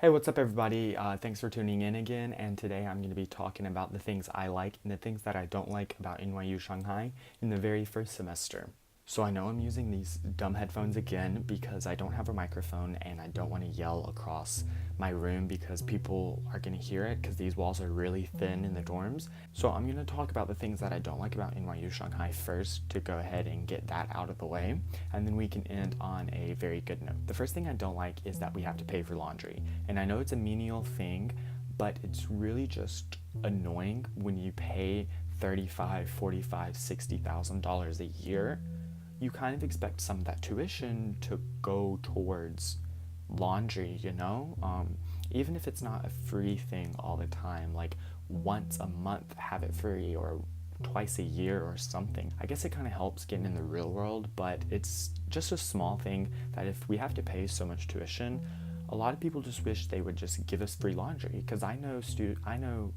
Hey, what's up, everybody? Thanks for tuning in again. And today I'm going to be talking about the things I like and the things that I don't like about NYU Shanghai in the very first semester. So I know I'm using these dumb headphones again because I don't have a microphone and I don't want to yell across my room because people are going to hear it because these walls are really thin in the dorms. So I'm going to talk about the things that I don't like about NYU Shanghai first to go ahead and get that out of the way, and then we can end on a very good note. The first thing I don't like is that we have to pay for laundry. And I know it's a menial thing, but it's really just annoying when you pay $35, $45, $60,000 a year. You kind of expect some of that tuition to go towards laundry, even if it's not a free thing all the time, like once a month have it free or twice a year or something. I guess it kind of helps getting in the real world, but it's just a small thing that if we have to pay so much tuition, a lot of people just wish they would just give us free laundry, because I know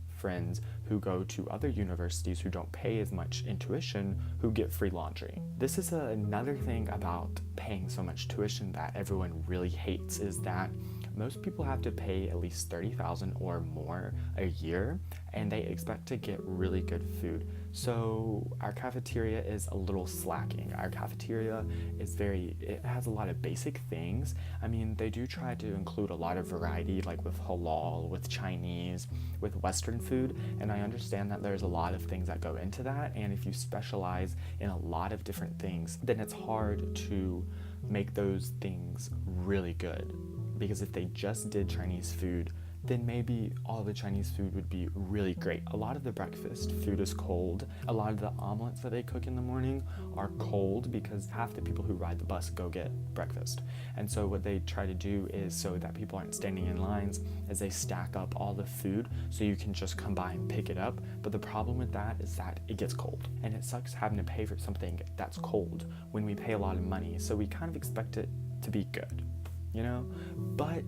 friends who go to other universities who don't pay as much in tuition who get free laundry. This is another thing about paying so much tuition that everyone really hates, is that most people have to pay at least $30,000 or more a year, and they expect to get really good food. So our cafeteria is a little slacking. Our cafeteria it has a lot of basic things. I mean, they do try to include a lot of variety, like with halal, with Chinese, with Western food, and I understand that there's a lot of things that go into that, and if you specialize in a lot of different things, then it's hard to make those things really good. Because if they just did Chinese food, then maybe all the Chinese food would be really great. A lot of the breakfast food is cold. A lot of the omelets that they cook in the morning are cold because half the people who ride the bus go get breakfast. And so what they try to do is, so that people aren't standing in lines, is they stack up all the food so you can just come by and pick it up. But the problem with that is that it gets cold. And it sucks having to pay for something that's cold when we pay a lot of money. So we kind of expect it to be good, But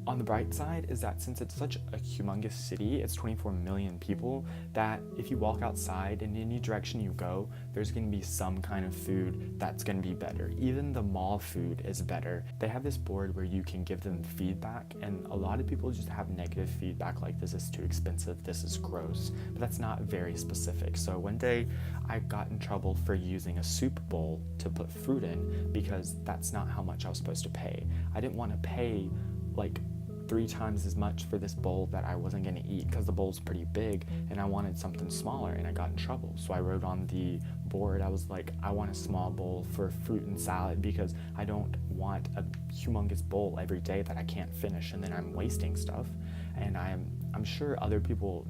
on the bright side is that since it's such a humongous city, it's 24 million people, that if you walk outside in any direction you go, there's going to be some kind of food that's going to be better. Even the mall food is better. They have this board where you can give them feedback, and a lot of people just have negative feedback like, this is too expensive, this is gross, but that's not very specific. So one day I got in trouble for using a soup bowl to put fruit in because that's not how much I was supposed to pay. I didn't want to pay like 3 times as much for this bowl that I wasn't going to eat because the bowl's pretty big and I wanted something smaller, and I got in trouble. So I wrote on the board, I was like, I want a small bowl for fruit and salad because I don't want a humongous bowl every day that I can't finish and then I'm wasting stuff. And I'm sure other people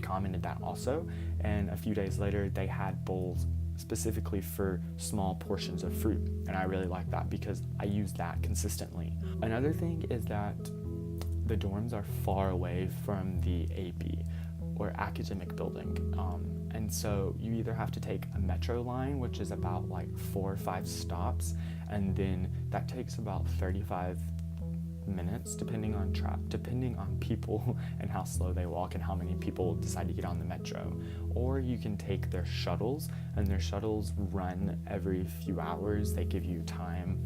commented that also, and a few days later they had bowls specifically for small portions of fruit, and I really like that because I use that consistently. Another thing is that the dorms are far away from the AP or academic building, and so you either have to take a metro line, which is about like 4 or 5 stops, and then that takes about 35 minutes depending on people and how slow they walk and how many people decide to get on the metro. Or you can take their shuttles, and their shuttles run every few hours. They give you time,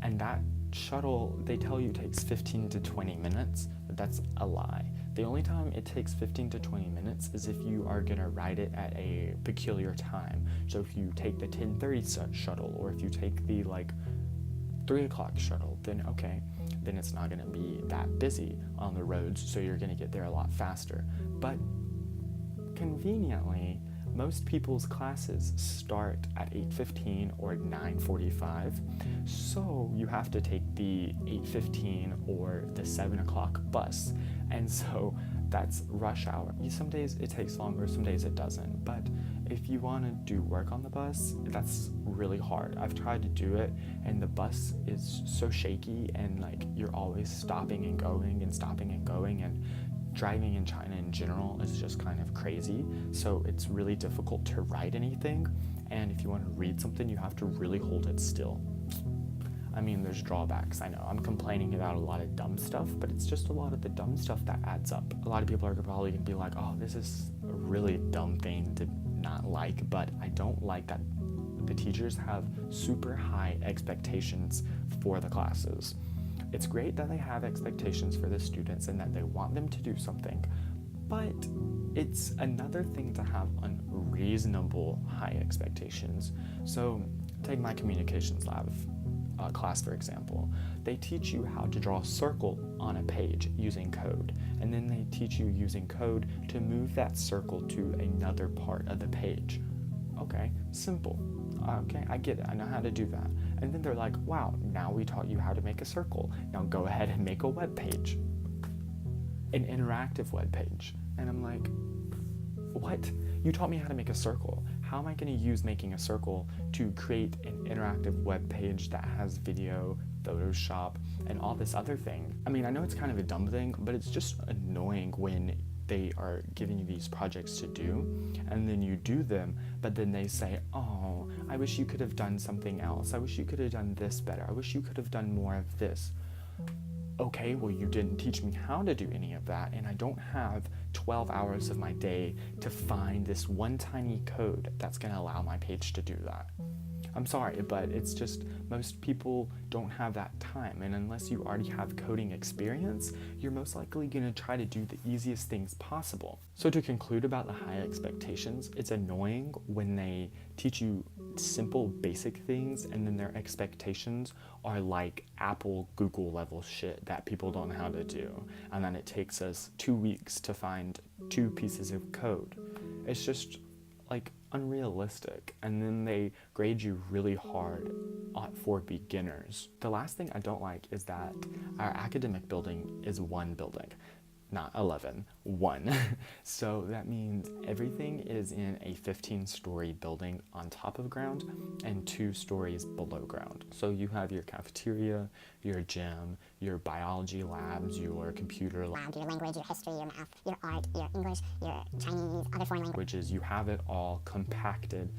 and that shuttle, they tell you, takes 15 to 20 minutes, but that's a lie. The only time it takes 15 to 20 minutes is if you are gonna ride it at a peculiar time. So if you take the 10:30 shuttle, or if you take the 3 o'clock shuttle, then it's not going to be that busy on the roads, so you're going to get there a lot faster. But conveniently, most people's classes start at 8:15 or 9:45, so you have to take the 8:15 or the 7 o'clock bus, and so that's rush hour. Some days it takes longer, some days it doesn't, but if you want to do work on the bus, that's really hard. I've tried to do it, and the bus is so shaky, and you're always stopping and going, and driving in China in general is just kind of crazy. So it's really difficult to write anything, and if you want to read something, you have to really hold it still. I mean, there's drawbacks. I know I'm complaining about a lot of dumb stuff, but it's just a lot of the dumb stuff that adds up. A lot of people are probably gonna be like, oh, this is a really dumb thing to not like, but I don't like that the teachers have super high expectations for the classes. It's great that they have expectations for the students and that they want them to do something, but it's another thing to have unreasonable high expectations. So take my communications lab class, for example. They teach you how to draw a circle on a page using code, and then they teach you using code to move that circle to another part of the page. Okay, simple. Okay, I get it. I know how to do that. And then they're like, wow, now we taught you how to make a circle. Now go ahead and make a web page, an interactive web page. And I'm like, what? You taught me how to make a circle. How am I going to use making a circle to create an interactive web page that has video, Photoshop, and all this other thing? I mean, I know it's kind of a dumb thing, but it's just annoying when they are giving you these projects to do, and then you do them, but then they say, oh, I wish you could have done something else. I wish you could have done this better. I wish you could have done more of this. Okay, well, you didn't teach me how to do any of that, and I don't have 12 hours of my day to find this one tiny code that's going to allow my page to do that. I'm sorry, but it's just most people don't have that time, and unless you already have coding experience, you're most likely going to try to do the easiest things possible. So to conclude about the high expectations, it's annoying when they teach you simple basic things and then their expectations are like Apple, Google level shit that people don't know how to do, and then it takes us 2 weeks to find 2 pieces of code. It's just like unrealistic, and then they grade you really hard for beginners. The last thing I don't like is that our academic building is one building, not 11, one. So that means everything is in a 15-story building on top of ground and 2 stories below ground. So you have your cafeteria, your gym, your biology labs, your computer lab, your language, your history, your math, your art, your English, your Chinese, other foreign languages. You have it all compacted.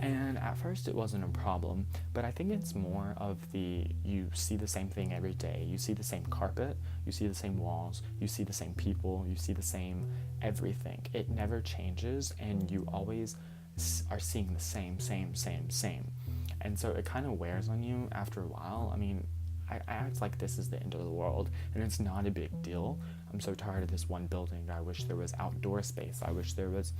And at first it wasn't a problem, but I think it's more of you see the same thing every day. You see the same carpet, you see the same walls, you see the same people, you see the same everything. It never changes, and you always are seeing the same. And so it kind of wears on you after a while. I mean, I act like this is the end of the world, and it's not a big deal. I'm so tired of this one building. I wish there was outdoor space. I wish there was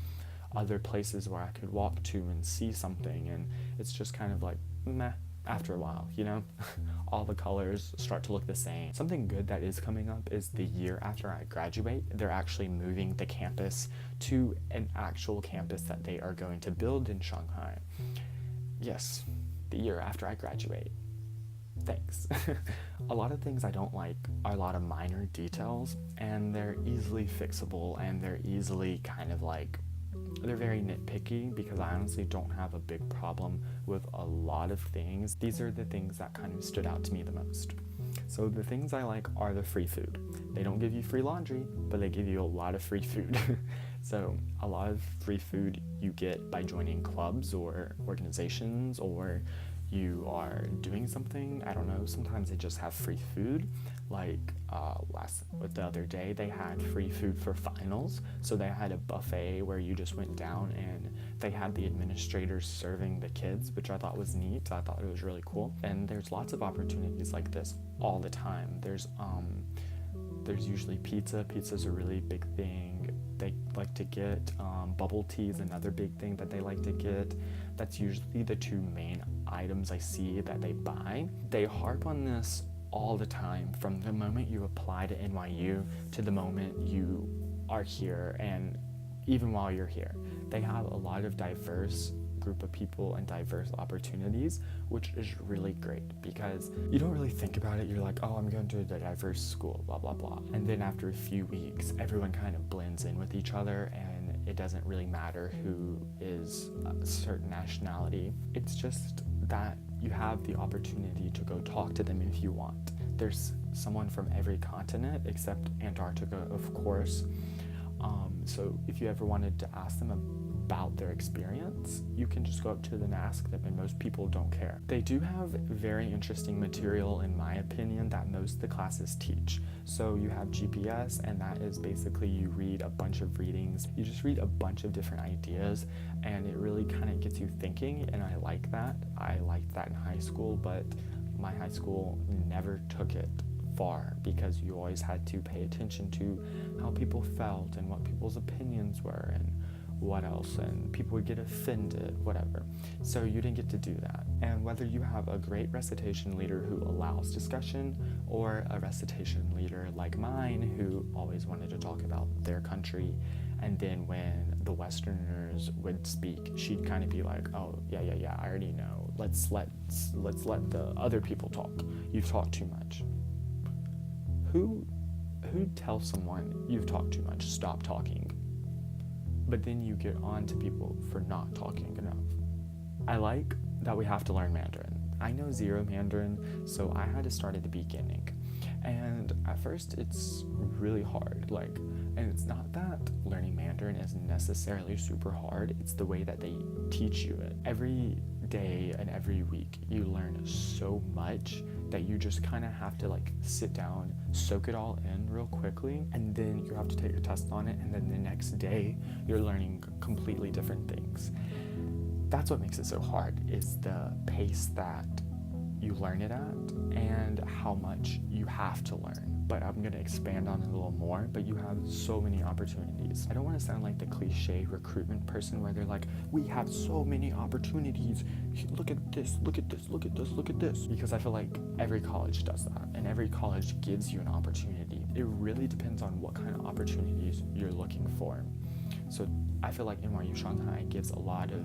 other places where I could walk to and see something, and it's just kind of like meh after a while, you know? All the colors start to look the same. Something good that is coming up is the year after I graduate, they're actually moving the campus to an actual campus that they are going to build in Shanghai. Yes, the year after I graduate. Thanks. A lot of things I don't like are a lot of minor details, and they're easily fixable, and they're easily kind of like, they're very nitpicky, because I honestly don't have a big problem with a lot of things. These are the things that kind of stood out to me the most. So the things I like are the free food. They don't give you free laundry, but they give you a lot of free food. So a lot of free food you get by joining clubs or organizations, or you are doing something, I don't know, sometimes they just have free food. Like the other day, they had free food for finals. So they had a buffet where you just went down and they had the administrators serving the kids, which I thought was neat. I thought it was really cool. And there's lots of opportunities like this all the time. There's usually pizza. Pizza's a really big thing. They like to get bubble tea is another big thing that they like to get. That's usually the 2 main items I see that they buy. They harp on this all the time, from the moment you apply to NYU to the moment you are here, and even while you're here. They have a lot of diverse group of people and diverse opportunities, which is really great, because you don't really think about it. You're like, oh, I'm going to a diverse school, blah, blah, blah. And then after a few weeks, everyone kind of blends in with each other, and it doesn't really matter who is a certain nationality. It's just that you have the opportunity to go talk to them if you want. There's someone from every continent except Antarctica, of course. So if you ever wanted to ask them about their experience, you can just go up to them and ask them, and most people don't care. They do have very interesting material, in my opinion, that most of the classes teach. So you have GPS, and that is basically you read a bunch of readings. You just read a bunch of different ideas, and it really kind of gets you thinking, and I like that. I liked that in high school, but my high school never took it far because you always had to pay attention to how people felt and what people's opinions were and what else, and people would get offended, whatever. So you didn't get to do that. And whether you have a great recitation leader who allows discussion or a recitation leader like mine who always wanted to talk about their country, and then when the Westerners would speak, she'd kind of be like, oh, yeah, I already know. Let's let the other people talk. You've talked too much. Who tells someone you've talked too much, stop talking? But then you get on to people for not talking enough. I like that we have to learn Mandarin. I know zero Mandarin, so I had to start at the beginning. And at first it's really hard, and it's not that learning Mandarin is necessarily super hard, it's the way that they teach you it. Every day and every week you learn so much that you just kind of have to sit down, soak it all in real quickly, and then you have to take a test on it, and then the next day you're learning completely different things. That's what makes it so hard, is the pace that you learn it at and how much you have to learn. But I'm going to expand on it a little more, but you have so many opportunities. I don't want to sound like the cliche recruitment person where they're like, we have so many opportunities, look at this, look at this, look at this, look at this. Because I feel like every college does that, and every college gives you an opportunity. It really depends on what kind of opportunities you're looking for. So I feel like NYU Shanghai gives a lot of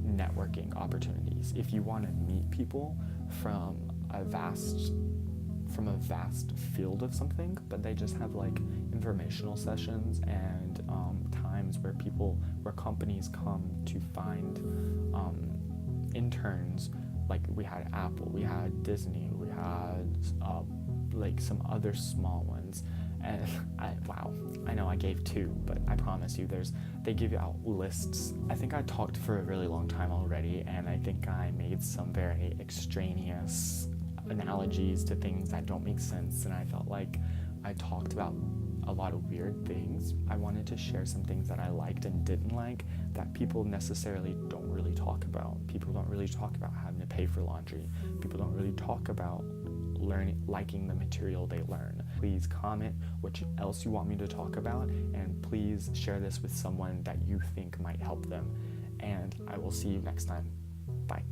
networking opportunities. If you want to meet people from a vast field of something, but they just have informational sessions and times where companies come to find interns. Like we had Apple, we had Disney, we had some other small ones. And I know I gave two, but I promise you they give out lists. I think I talked for a really long time already, and I think I made some very extraneous analogies to things that don't make sense, and I felt like I talked about a lot of weird things. I wanted to share some things that I liked and didn't like that people necessarily don't really talk about. People don't really talk about having to pay for laundry. People don't really talk about liking the material they learn. Please comment what else you want me to talk about, and please share this with someone that you think might help them. And I will see you next time. Bye.